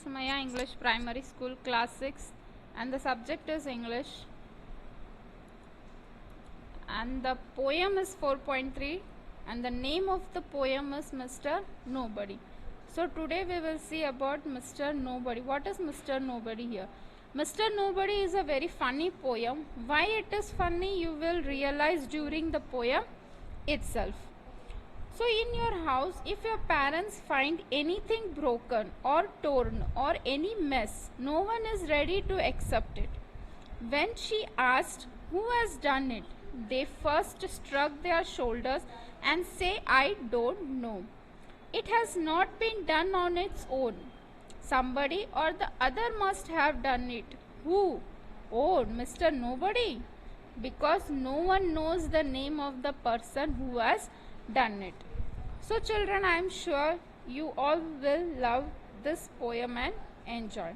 Sumaya, English Primary School, Class 6, and the subject is English. And the poem is 4.3, and the name of the poem is Mr. Nobody. So today we will see about Mr. Nobody. What is Mr. Nobody here? Mr. Nobody is a very funny poem. Why it is funny you will realize during the poem itself. So in your house, if your parents find anything broken or torn or any mess, no one is ready to accept it. When she asked who has done it, they first struck their shoulders and say, I don't know. It has not been done on its own. Somebody or the other must have done it. Who? Oh, Mr. Nobody. Because no one knows the name of the person who has done it. So children, I am sure you all will love this poem and enjoy.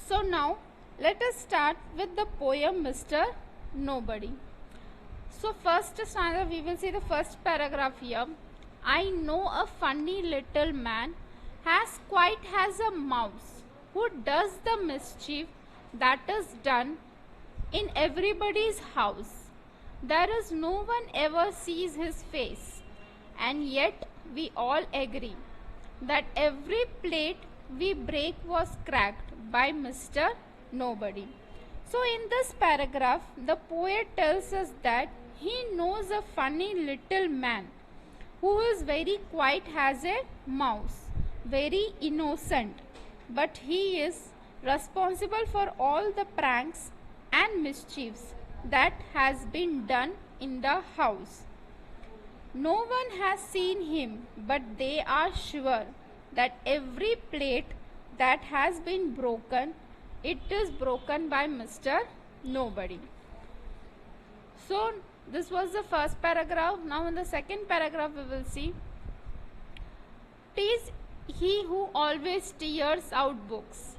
So now let us start with the poem Mr. Nobody. So first stanza, we will see the first paragraph here. I know a funny little man quite has a mouse who does the mischief that is done in everybody's house. There is no one ever sees his face, and yet we all agree that every plate we break was cracked by Mr. Nobody. So in this paragraph, the poet tells us that he knows a funny little man who is very quiet, has a mouse, very innocent, but he is responsible for all the pranks and mischiefs that has been done in the house. No one has seen him, but they are sure that every plate that has been broken, it is broken by Mr. Nobody. So this was the first paragraph. Now in the second paragraph we will see, "'Tis he who always tears out books."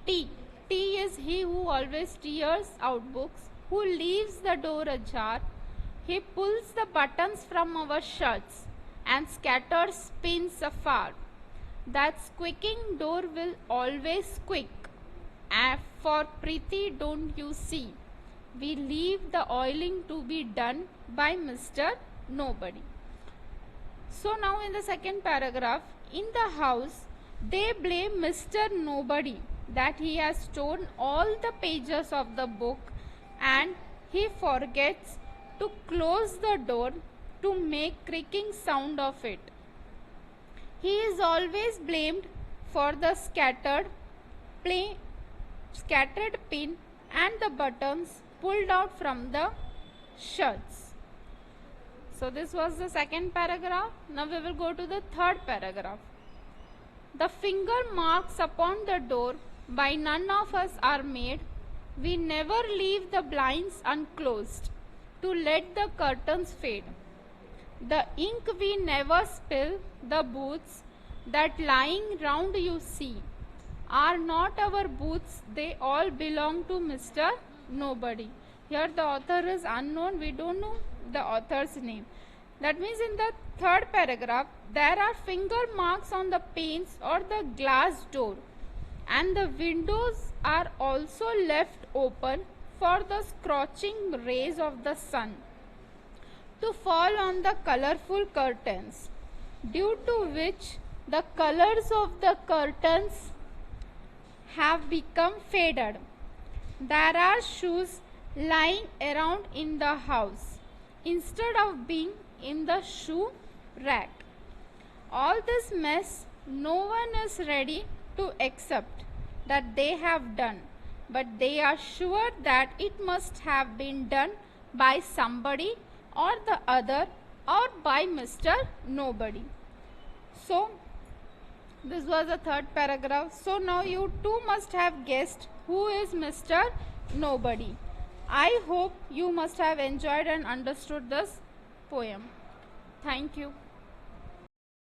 T is he who always tears out books, who leaves the door ajar. He pulls the buttons from our shirts and scatters pins afar. That squeaking door will always squeak. And for Preeti, don't you see? We leave the oiling to be done by Mr. Nobody. So now in the second paragraph, in the house, they blame Mr. Nobody that he has torn all the pages of the book and he forgets to close the door to make creaking sound of it. He is always blamed for the scattered pin and the buttons pulled out from the shirts. So this was the second paragraph. Now we will go to the third paragraph. The finger marks upon the door by none of us are made. We never leave the blinds unclosed to let the curtains fade. The ink we never spill, the boots that lying round you see, are not our boots, they all belong to Mr. Nobody. Here the author is unknown, we don't know the author's name. That means in the third paragraph, there are finger marks on the panes or the glass door, and the windows are also left open for the scorching rays of the sun to fall on the colorful curtains, due to which the colors of the curtains have become faded. There are shoes lying around in the house instead of being in the shoe rack. All this mess no one is ready to accept that they have done, but they are sure that it must have been done by somebody or the other or by Mr. Nobody. So this was the third paragraph. So now you too must have guessed who is Mr. Nobody. I hope you must have enjoyed and understood this poem. Thank you.